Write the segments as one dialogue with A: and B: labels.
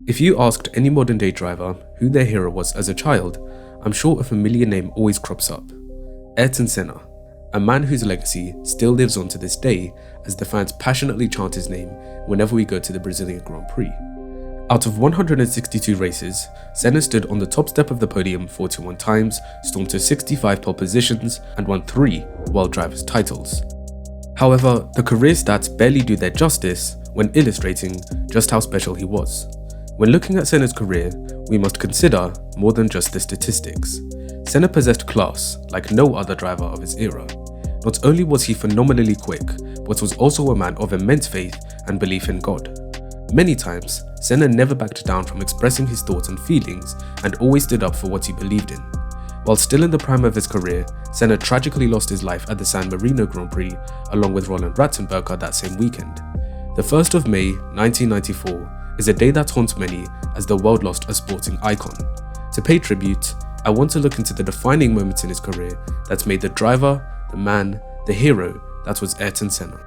A: If you asked any modern day driver who their hero was as a child, I'm sure a familiar name always crops up. Ayrton Senna, a man whose legacy still lives on to this day as the fans passionately chant his name whenever we go to the Brazilian Grand Prix. Out of 162 races, Senna stood on the top step of the podium 41 times, stormed to 65 pole positions, and won 3 World Drivers' titles. However, the career stats barely do their justice when illustrating just how special he was. When looking at Senna's career, we must consider more than just the statistics. Senna possessed class like no other driver of his era. Not only was he phenomenally quick, but was also a man of immense faith and belief in God. Many times, Senna never backed down from expressing his thoughts and feelings and always stood up for what he believed in. While still in the prime of his career, Senna tragically lost his life at the San Marino Grand Prix along with Roland Ratzenberger that same weekend. The 1st of May 1994 is a day that haunts many as the world lost a sporting icon. To pay tribute, I want to look into the defining moments in his career that made the driver, the man, the hero that was Ayrton Senna.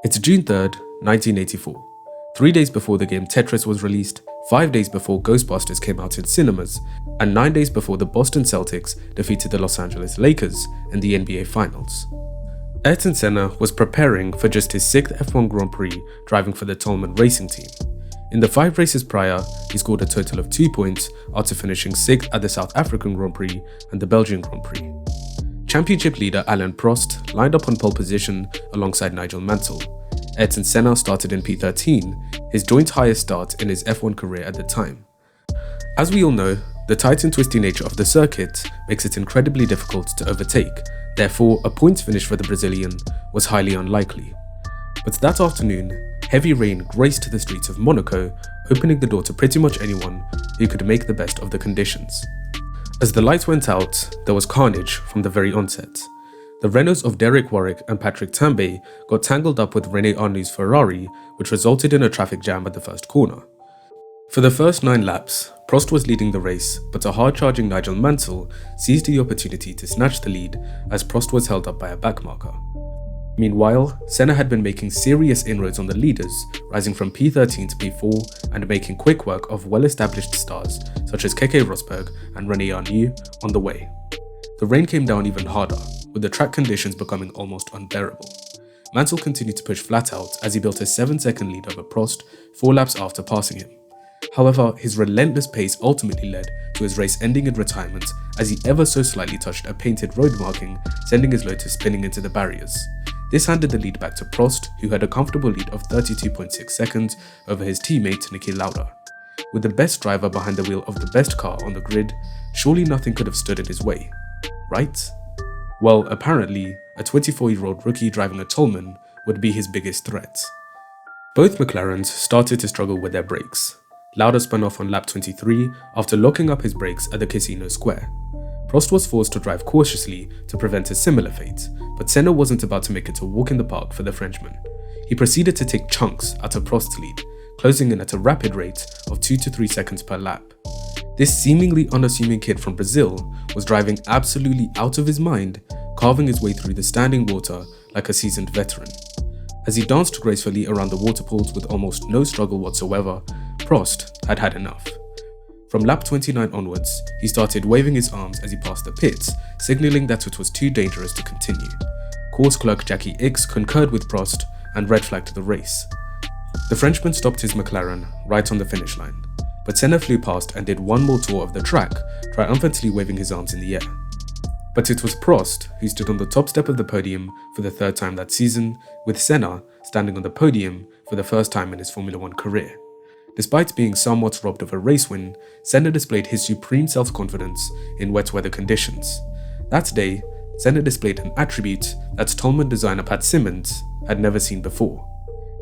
A: It's June 3rd, 1984. 3 days before the game Tetris was released, 5 days before Ghostbusters came out in cinemas, and 9 days before the Boston Celtics defeated the Los Angeles Lakers in the NBA Finals. Ayrton Senna was preparing for just his 6th F1 Grand Prix driving for the Toleman Racing Team. In the 5 races prior, he scored a total of 2 points after finishing 6th at the South African Grand Prix and the Belgian Grand Prix. Championship leader Alain Prost lined up on pole position alongside Nigel Mansell. Ayrton Senna started in P13, his joint highest start in his F1 career at the time. As we all know, the tight and twisty nature of the circuit makes it incredibly difficult to overtake, therefore a points finish for the Brazilian was highly unlikely. But that afternoon, heavy rain graced the streets of Monaco, opening the door to pretty much anyone who could make the best of the conditions. As the lights went out, there was carnage from the very onset. The Renaults of Derek Warwick and Patrick Tambay got tangled up with René Arnoux' Ferrari, which resulted in a traffic jam at the first corner. For the first 9 laps, Prost was leading the race, but a hard-charging Nigel Mansell seized the opportunity to snatch the lead as Prost was held up by a backmarker. Meanwhile, Senna had been making serious inroads on the leaders, rising from P13 to P4 and making quick work of well-established stars such as Keke Rosberg and René Arnoux on the way. The rain came down even harder, with the track conditions becoming almost unbearable. Mansell continued to push flat out as he built a 7-second lead over Prost 4 laps after passing him. However, his relentless pace ultimately led to his race ending in retirement as he ever so slightly touched a painted road marking, sending his Lotus spinning into the barriers. This handed the lead back to Prost, who had a comfortable lead of 32.6 seconds over his teammate Niki Lauda. With the best driver behind the wheel of the best car on the grid, surely nothing could have stood in his way, right? Well, apparently, a 24-year-old rookie driving a Toleman would be his biggest threat. Both McLarens started to struggle with their brakes. Lauda spun off on lap 23 after locking up his brakes at the Casino Square. Prost was forced to drive cautiously to prevent a similar fate, but Senna wasn't about to make it a walk in the park for the Frenchman. He proceeded to take chunks out of Prost's lead, closing in at a rapid rate of 2 to 3 seconds per lap. This seemingly unassuming kid from Brazil was driving absolutely out of his mind, carving his way through the standing water like a seasoned veteran. As he danced gracefully around the water pools with almost no struggle whatsoever, Prost had had enough. From lap 29 onwards, he started waving his arms as he passed the pits, signalling that it was too dangerous to continue. Course clerk Jackie Ickx concurred with Prost and red flagged the race. The Frenchman stopped his McLaren right on the finish line, but Senna flew past and did one more tour of the track, triumphantly waving his arms in the air. But it was Prost who stood on the top step of the podium for the 3rd time that season, with Senna standing on the podium for the first time in his Formula 1 career. Despite being somewhat robbed of a race win, Senna displayed his supreme self-confidence in wet weather conditions. That day, Senna displayed an attribute that Toleman designer Pat Symonds had never seen before.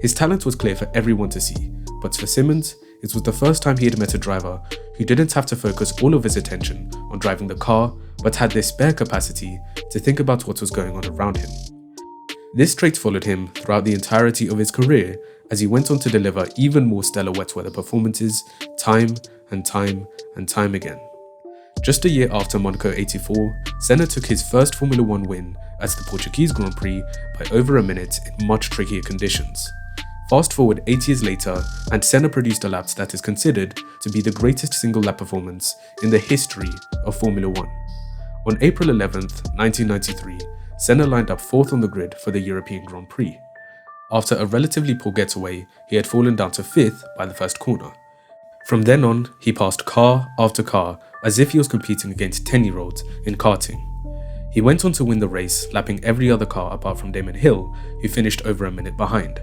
A: His talent was clear for everyone to see, but for Symonds, it was the first time he had met a driver who didn't have to focus all of his attention on driving the car, but had this spare capacity to think about what was going on around him. This trait followed him throughout the entirety of his career as he went on to deliver even more stellar wet weather performances time and time and time again. Just a year after Monaco 84, Senna took his first Formula 1 win at the Portuguese Grand Prix by over a minute in much trickier conditions. Fast forward 8 years later, and Senna produced a lap that is considered to be the greatest single lap performance in the history of Formula 1. On April 11th, 1993, Senna lined up 4th on the grid for the European Grand Prix. After a relatively poor getaway, he had fallen down to 5th by the first corner. From then on, he passed car after car as if he was competing against 10-year-olds in karting. He went on to win the race, lapping every other car apart from Damon Hill, who finished over a minute behind.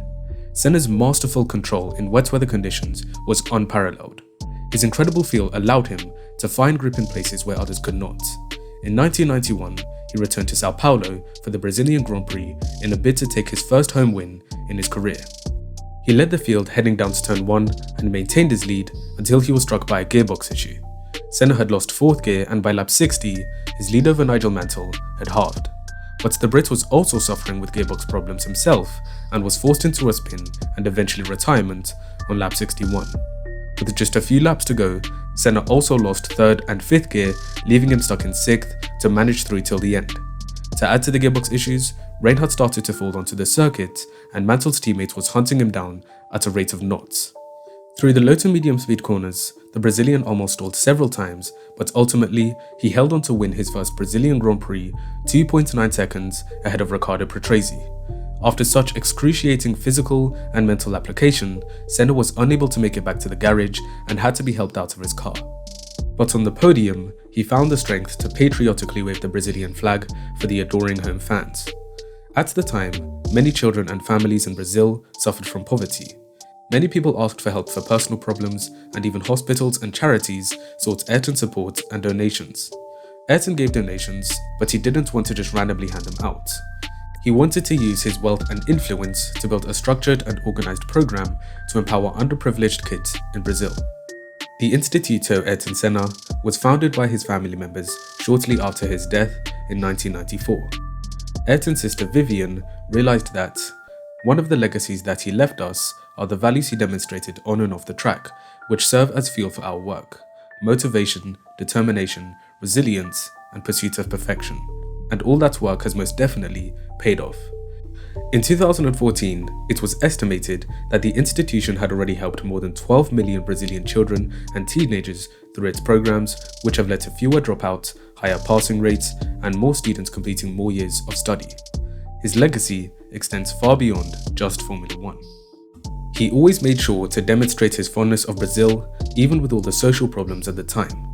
A: Senna's masterful control in wet weather conditions was unparalleled. His incredible feel allowed him to find grip in places where others could not. In 1991, he returned to Sao Paulo for the Brazilian Grand Prix in a bid to take his first home win in his career. He led the field heading down to turn 1 and maintained his lead until he was struck by a gearbox issue. Senna had lost 4th gear, and by lap 60, his lead over Nigel Mansell had halved. But the Brit was also suffering with gearbox problems himself and was forced into a spin and eventually retirement on lap 61. With just a few laps to go, Senna also lost 3rd and 5th gear, leaving him stuck in 6th to manage through till the end. To add to the gearbox issues, rain had started to fall onto the circuit, and Mansell's teammate was hunting him down at a rate of knots. Through the low to medium speed corners, the Brazilian almost stalled several times, but ultimately he held on to win his first Brazilian Grand Prix 2.9 seconds ahead of Riccardo Patrese. After such excruciating physical and mental application, Senna was unable to make it back to the garage and had to be helped out of his car. But on the podium, he found the strength to patriotically wave the Brazilian flag for the adoring home fans. At the time, many children and families in Brazil suffered from poverty. Many people asked for help for personal problems, and even hospitals and charities sought Ayrton support and donations. Ayrton gave donations, but he didn't want to just randomly hand them out. He wanted to use his wealth and influence to build a structured and organized program to empower underprivileged kids in Brazil. The Instituto Ayrton Senna was founded by his family members shortly after his death in 1994. Ayrton's sister Vivian realized that one of the legacies that he left us are the values he demonstrated on and off the track, which serve as fuel for our work: motivation, determination, resilience, and pursuit of perfection. And all that work has most definitely paid off. In 2014, it was estimated that the institution had already helped more than 12 million Brazilian children and teenagers through its programs, which have led to fewer dropouts, higher passing rates, and more students completing more years of study. His legacy extends far beyond just Formula 1. He always made sure to demonstrate his fondness of Brazil, even with all the social problems at the time.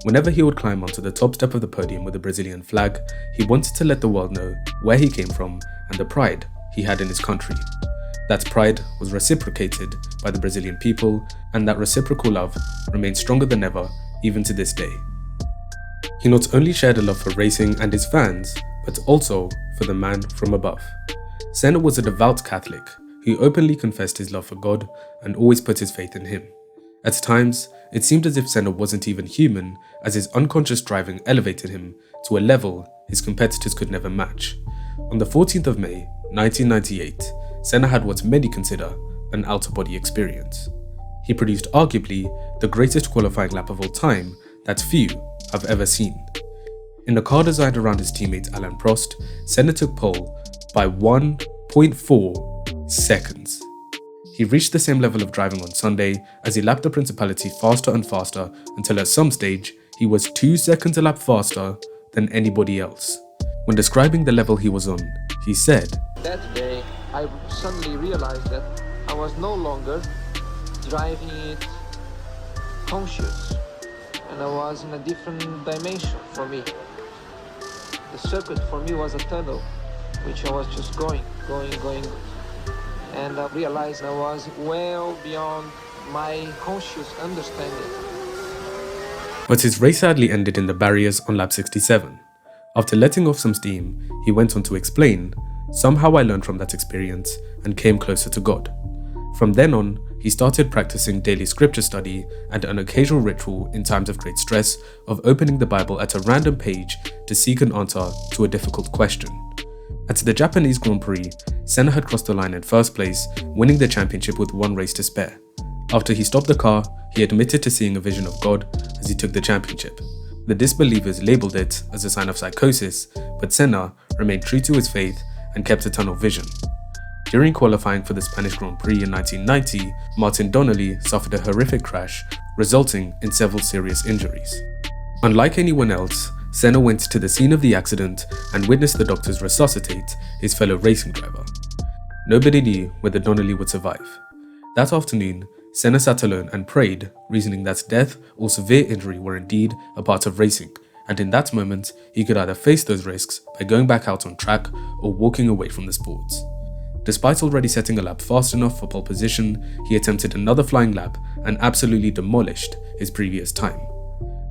A: Whenever he would climb onto the top step of the podium with the Brazilian flag, he wanted to let the world know where he came from and the pride he had in his country. That pride was reciprocated by the Brazilian people, and that reciprocal love remains stronger than ever, even to this day. He not only shared a love for racing and his fans, but also for the man from above. Senna was a devout Catholic who openly confessed his love for God and always put his faith in him. At times, it seemed as if Senna wasn't even human, as his unconscious driving elevated him to a level his competitors could never match. On the 14th of May, 1998, Senna had what many consider an out-of-body experience. He produced arguably the greatest qualifying lap of all time that few have ever seen. In a car designed around his teammate Alain Prost, Senna took pole by 1.4 seconds. He reached the same level of driving on Sunday as he lapped the Principality faster and faster until at some stage he was 2 seconds a lap faster than anybody else. When describing the level he was on, he said,
B: "That day I suddenly realized that I was no longer driving it conscious, and I was in a different dimension for me. The circuit for me was a tunnel, which I was just going. And I realized I was well beyond my conscious understanding."
A: But his race sadly ended in the barriers on lap 67. After letting off some steam, he went on to explain, "Somehow I learned from that experience and came closer to God." From then on, he started practicing daily scripture study and an occasional ritual in times of great stress of opening the Bible at a random page to seek an answer to a difficult question. At the Japanese Grand Prix, Senna had crossed the line in first place, winning the championship with one race to spare. After he stopped the car, he admitted to seeing a vision of God as he took the championship. The disbelievers labelled it as a sign of psychosis, but Senna remained true to his faith and kept a tunnel vision. During qualifying for the Spanish Grand Prix in 1990, Martin Donnelly suffered a horrific crash, resulting in several serious injuries. Unlike anyone else, Senna went to the scene of the accident and witnessed the doctors resuscitate his fellow racing driver. Nobody knew whether Donnelly would survive. That afternoon, Senna sat alone and prayed, reasoning that death or severe injury were indeed a part of racing, and in that moment, he could either face those risks by going back out on track or walking away from the sport. Despite already setting a lap fast enough for pole position, he attempted another flying lap and absolutely demolished his previous time.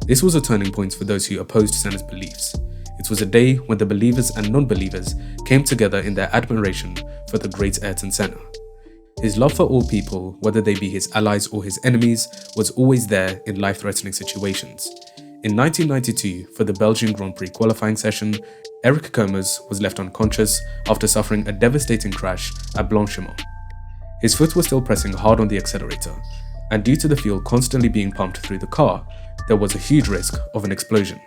A: This was a turning point for those who opposed Senna's beliefs. It was a day when the believers and non-believers came together in their admiration for the great Ayrton Senna. His love for all people, whether they be his allies or his enemies, was always there in life-threatening situations. In 1992, for the Belgian Grand Prix qualifying session, Eric Comas was left unconscious after suffering a devastating crash at Blanchimont. His foot was still pressing hard on the accelerator, and due to the fuel constantly being pumped through the car, there was a huge risk of an explosion.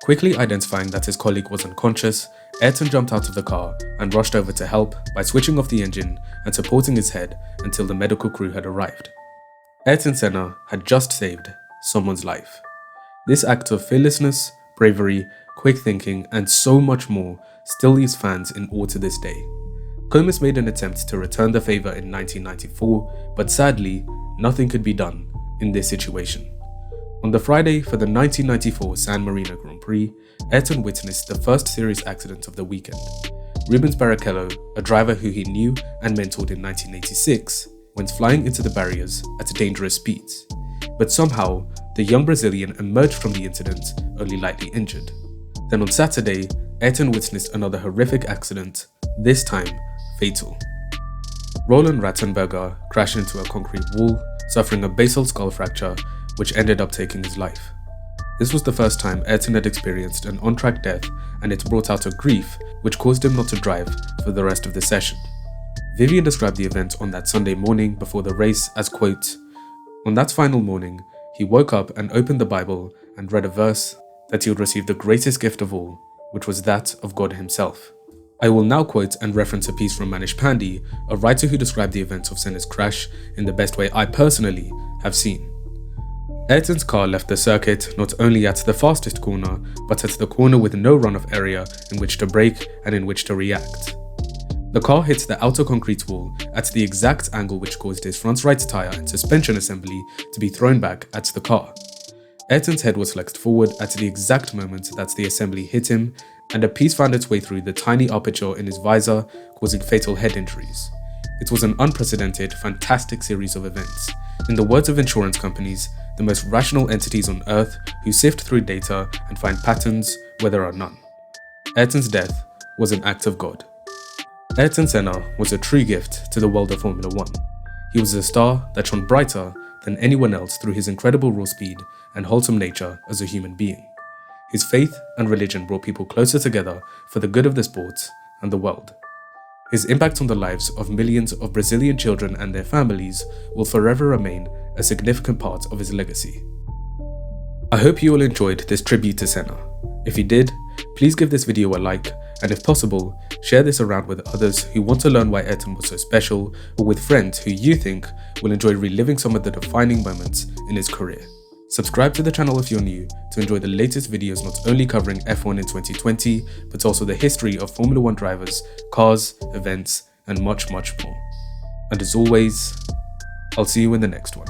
A: Quickly identifying that his colleague was unconscious, Ayrton jumped out of the car and rushed over to help by switching off the engine and supporting his head until the medical crew had arrived. Ayrton Senna had just saved someone's life. This act of fearlessness, bravery, quick thinking, and so much more still leaves fans in awe to this day. Comas made an attempt to return the favour in 1994, but sadly, nothing could be done in this situation. On the Friday for the 1994 San Marino Grand Prix, Ayrton witnessed the first serious accident of the weekend. Rubens Barrichello, a driver who he knew and mentored in 1986, went flying into the barriers at dangerous speeds. But somehow, the young Brazilian emerged from the incident only lightly injured. Then on Saturday, Ayrton witnessed another horrific accident, this time fatal. Roland Ratzenberger crashed into a concrete wall, suffering a basal skull fracture, which ended up taking his life. This was the first time Ayrton had experienced an on-track death, and it brought out a grief which caused him not to drive for the rest of the session. Vivian described the event on that Sunday morning before the race as, quote, "On that final morning, he woke up and opened the Bible and read a verse that he would receive the greatest gift of all, which was that of God himself." I will now quote and reference a piece from Manish Pandey, a writer who described the events of Senna's crash in the best way I personally have seen. Ayrton's car left the circuit not only at the fastest corner, but at the corner with no runoff area in which to brake and in which to react. The car hit the outer concrete wall at the exact angle which caused his front right tyre and suspension assembly to be thrown back at the car. Ayrton's head was flexed forward at the exact moment that the assembly hit him, and a piece found its way through the tiny aperture in his visor, causing fatal head injuries. It was an unprecedented, fantastic series of events. In the words of insurance companies, the most rational entities on earth who sift through data and find patterns where there are none. Ayrton's death was an act of God. Ayrton Senna was a true gift to the world of Formula 1. He was a star that shone brighter than anyone else through his incredible raw speed and wholesome nature as a human being. His faith and religion brought people closer together for the good of the sport and the world. His impact on the lives of millions of Brazilian children and their families will forever remain a significant part of his legacy. I hope you all enjoyed this tribute to Senna. If you did, please give this video a like, and if possible, share this around with others who want to learn why Ayrton was so special, or with friends who you think will enjoy reliving some of the defining moments in his career. Subscribe to the channel if you're new to enjoy the latest videos not only covering F1 in 2020, but also the history of Formula 1 drivers, cars, events, and much, much more. And as always, I'll see you in the next one.